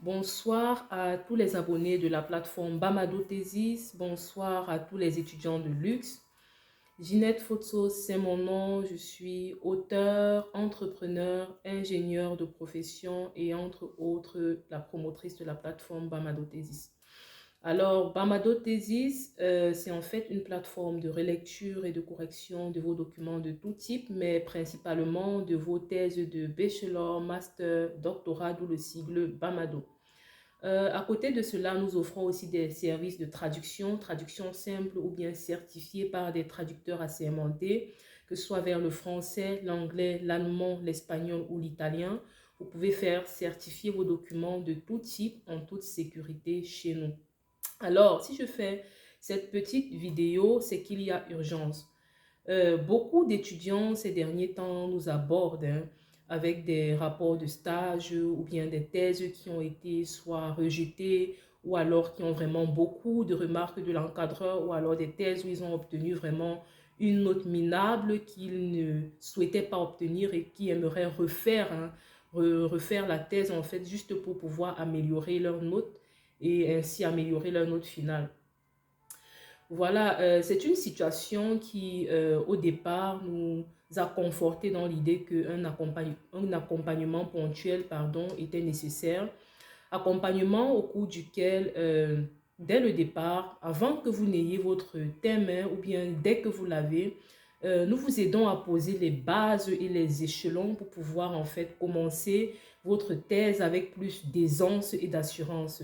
Bonsoir à tous les abonnés de la plateforme Bamado Thesis. Bonsoir à tous les étudiants de luxe. Ginette Fotso, c'est mon nom. Je suis auteur, entrepreneur, ingénieur de profession et entre autres la promotrice de la plateforme Bamado Thesis. Alors, Bamado Thesis, c'est en fait une plateforme de relecture et de correction de vos documents de tout type, mais principalement de vos thèses de bachelor, master, doctorat, d'où le sigle Bamado. À côté de cela, nous offrons aussi des services de traduction, traduction simple ou bien certifiée par des traducteurs assermentés, que ce soit vers le français, l'anglais, l'allemand, l'espagnol ou l'italien. Vous pouvez faire certifier vos documents de tout type en toute sécurité chez nous. Alors, si je fais cette petite vidéo, c'est qu'il y a urgence. Beaucoup d'étudiants ces derniers temps nous abordent avec des rapports de stage ou bien des thèses qui ont été soit rejetées ou alors qui ont vraiment beaucoup de remarques de l'encadreur ou alors des thèses où ils ont obtenu vraiment une note minable qu'ils ne souhaitaient pas obtenir et qui aimeraient refaire la thèse en fait juste pour pouvoir améliorer leur note et ainsi améliorer leur note finale. Voilà, c'est une situation qui, au départ, nous a conforté dans l'idée qu'un accompagnement ponctuel, pardon, était nécessaire. Accompagnement au cours duquel, dès le départ, avant que vous n'ayez votre thème, ou bien dès que vous l'avez, nous vous aidons à poser les bases et les échelons pour pouvoir en fait commencer votre thèse avec plus d'aisance et d'assurance.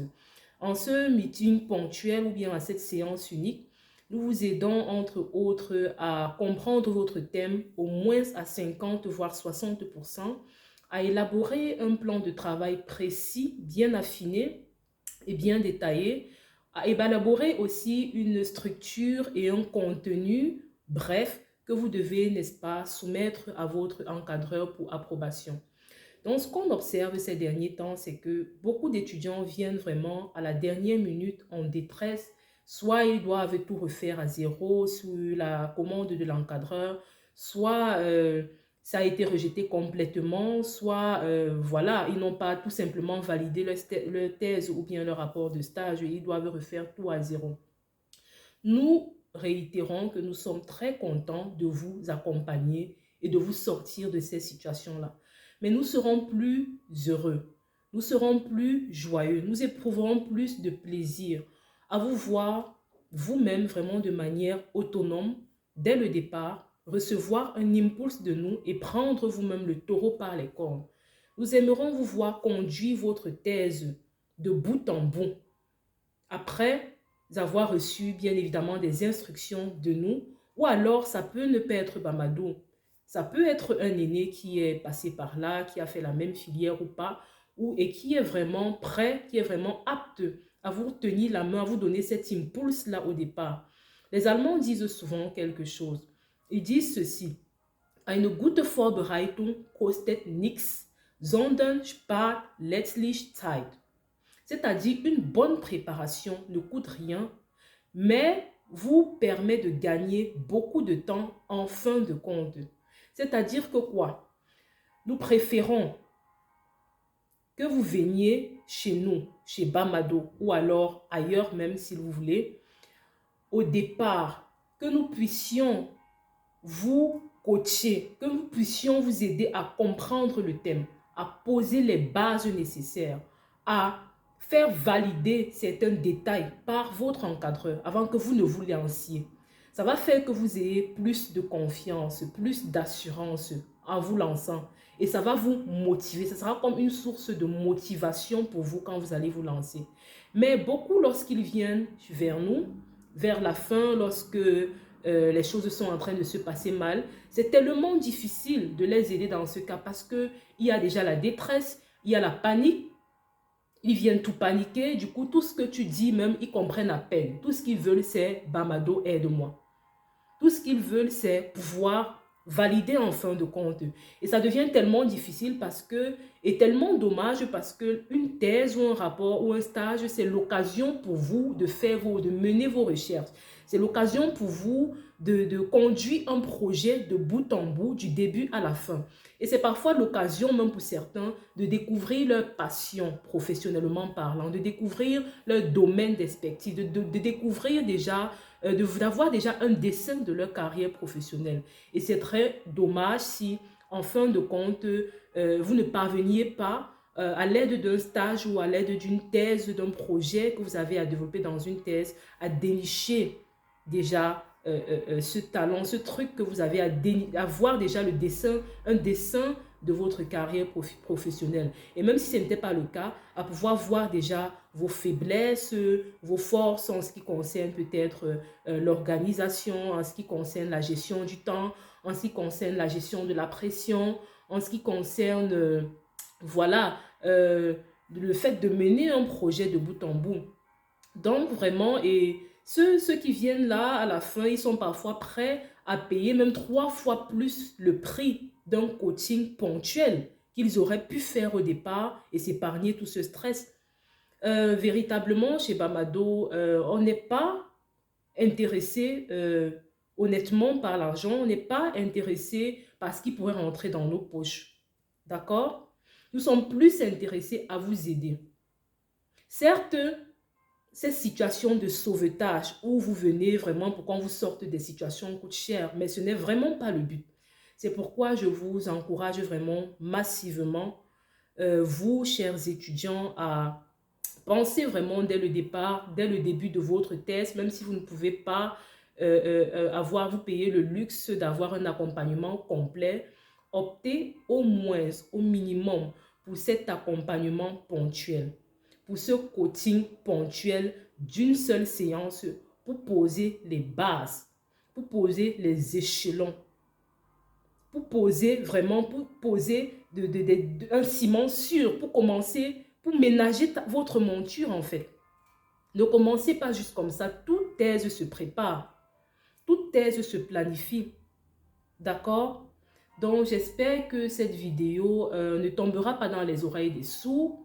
En ce meeting ponctuel ou bien à cette séance unique, nous vous aidons entre autres à comprendre votre thème au moins à 50 voire 60%, à élaborer un plan de travail précis, bien affiné et bien détaillé, à élaborer aussi une structure et un contenu, bref, que vous devez, n'est-ce pas, soumettre à votre encadreur pour approbation. Donc, ce qu'on observe ces derniers temps, c'est que beaucoup d'étudiants viennent vraiment à la dernière minute en détresse. Soit ils doivent tout refaire à zéro sous la commande de l'encadreur, soit ça a été rejeté complètement, soit voilà, ils n'ont pas tout simplement validé leur thèse ou bien leur rapport de stage et ils doivent refaire tout à zéro. Nous réitérons que nous sommes très contents de vous accompagner et de vous sortir de ces situations-là. Mais nous serons plus heureux, nous serons plus joyeux, nous éprouverons plus de plaisir à vous voir vous-même vraiment de manière autonome dès le départ, recevoir un impulse de nous et prendre vous-même le taureau par les cornes. Nous aimerons vous voir conduire votre thèse de bout en bout. Après avoir reçu bien évidemment des instructions de nous, ou alors ça peut ne pas être Bamado, ça peut être un aîné qui est passé par là, qui a fait la même filière ou pas, et qui est vraiment prêt, qui est vraiment apte à vous tenir la main, à vous donner cet impulse-là au départ. Les Allemands disent souvent quelque chose. Ils disent ceci: Eine gute Vorbereitung kostet nichts, sondern spart letztlich Zeit. C'est-à-dire une bonne préparation ne coûte rien, mais vous permet de gagner beaucoup de temps en fin de compte. C'est-à-dire que quoi? Nous préférons que vous veniez chez nous, chez Bamado, ou alors ailleurs même si vous voulez, au départ, que nous puissions vous coacher, que nous puissions vous aider à comprendre le thème, à poser les bases nécessaires, à faire valider certains détails par votre encadreur avant que vous ne vous lanciez. Ça va faire que vous ayez plus de confiance, plus d'assurance en vous lançant. Et ça va vous motiver. Ça sera comme une source de motivation pour vous quand vous allez vous lancer. Mais beaucoup, lorsqu'ils viennent vers nous, vers la fin, lorsque les choses sont en train de se passer mal, c'est tellement difficile de les aider dans ce cas parce qu'il y a déjà la détresse, il y a la panique. Ils viennent tout paniquer. Du coup, tout ce que tu dis, même, ils comprennent à peine. Tout ce qu'ils veulent, c'est Bamado, aide-moi. Tout ce qu'ils veulent, c'est pouvoir valider en fin de compte. Et ça devient tellement difficile et tellement dommage parce qu'une thèse ou un rapport ou un stage, c'est l'occasion pour vous de mener vos recherches. C'est l'occasion pour vous de conduire un projet de bout en bout, du début à la fin. Et c'est parfois l'occasion, même pour certains, de découvrir leur passion professionnellement parlant, de découvrir leur domaine d'expertise, de découvrir déjà, d'avoir déjà un dessin de leur carrière professionnelle. Et c'est très dommage si, en fin de compte, vous ne parveniez pas à l'aide d'un stage ou à l'aide d'une thèse, d'un projet que vous avez à développer dans une thèse, à dénicher déjà ce talent, ce truc que vous avez à voir déjà le dessin, un dessin de votre carrière professionnelle. Et même si ce n'était pas le cas, à pouvoir voir déjà vos faiblesses, vos forces en ce qui concerne peut-être l'organisation, en ce qui concerne la gestion du temps, en ce qui concerne la gestion de la pression, en ce qui concerne, voilà, le fait de mener un projet de bout en bout. Donc vraiment, et ceux qui viennent là à la fin, ils sont parfois prêts à payer même 3 fois plus le prix d'un coaching ponctuel qu'ils auraient pu faire au départ et s'épargner tout ce stress. Véritablement, chez Bamado, on n'est pas intéressé honnêtement par l'argent, on n'est pas intéressé par ce qui pourrait rentrer dans nos poches. D'accord? Nous sommes plus intéressés à vous aider. Certes, cette situation de sauvetage où vous venez vraiment pour qu'on vous sorte des situations coûte cher, mais ce n'est vraiment pas le but. C'est pourquoi je vous encourage vraiment massivement, vous, chers étudiants, à penser vraiment dès le départ, dès le début de votre thèse, même si vous ne pouvez pas vous payer le luxe d'avoir un accompagnement complet, optez au moins, au minimum, pour cet accompagnement ponctuel, pour ce coaching ponctuel d'une seule séance pour poser les bases, pour poser les échelons, pour poser vraiment, pour poser un ciment sûr, pour commencer, pour ménager votre monture en fait. Ne commencez pas juste comme ça, toute thèse se prépare, toute thèse se planifie, d'accord? Donc j'espère que cette vidéo ne tombera pas dans les oreilles des sourds.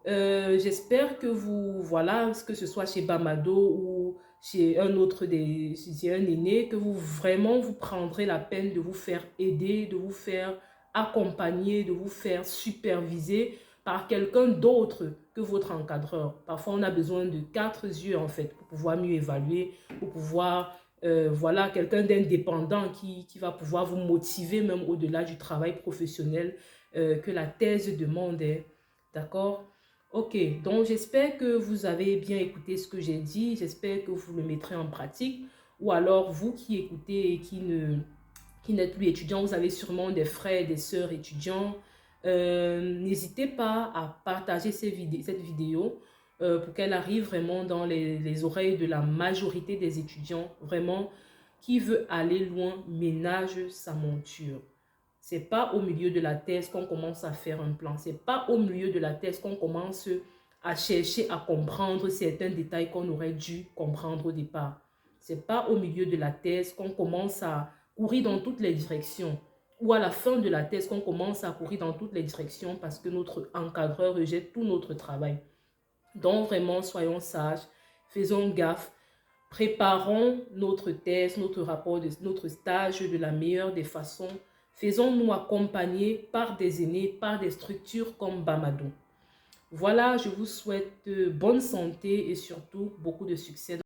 J'espère que vous, voilà, que ce soit chez Bamado ou chez un autre, chez un aîné, que vous vraiment vous prendrez la peine de vous faire aider, de vous faire accompagner, de vous faire superviser par quelqu'un d'autre que votre encadreur. Parfois, on a besoin de 4 yeux en fait pour pouvoir mieux évaluer, pour pouvoir, voilà, quelqu'un d'indépendant qui va pouvoir vous motiver même au-delà du travail professionnel que la thèse demande. D'accord? Ok, donc j'espère que vous avez bien écouté ce que j'ai dit. J'espère que vous le mettrez en pratique. Ou alors, vous qui écoutez et qui n'êtes plus étudiant, vous avez sûrement des frères et des sœurs étudiants. N'hésitez pas à partager cette vidéo pour qu'elle arrive vraiment dans les oreilles de la majorité des étudiants. Vraiment, qui veut aller loin, ménage sa monture. C'est pas au milieu de la thèse qu'on commence à faire un plan. C'est pas au milieu de la thèse qu'on commence à chercher à comprendre certains détails qu'on aurait dû comprendre au départ. C'est pas au milieu de la thèse qu'on commence à courir dans toutes les directions. Ou à la fin de la thèse qu'on commence à courir dans toutes les directions parce que notre encadreur rejette tout notre travail. Donc vraiment, soyons sages, faisons gaffe. Préparons notre thèse, notre rapport, notre stage de la meilleure des façons. Faisons-nous accompagner par des aînés, par des structures comme Bamado. Voilà, je vous souhaite bonne santé et surtout beaucoup de succès.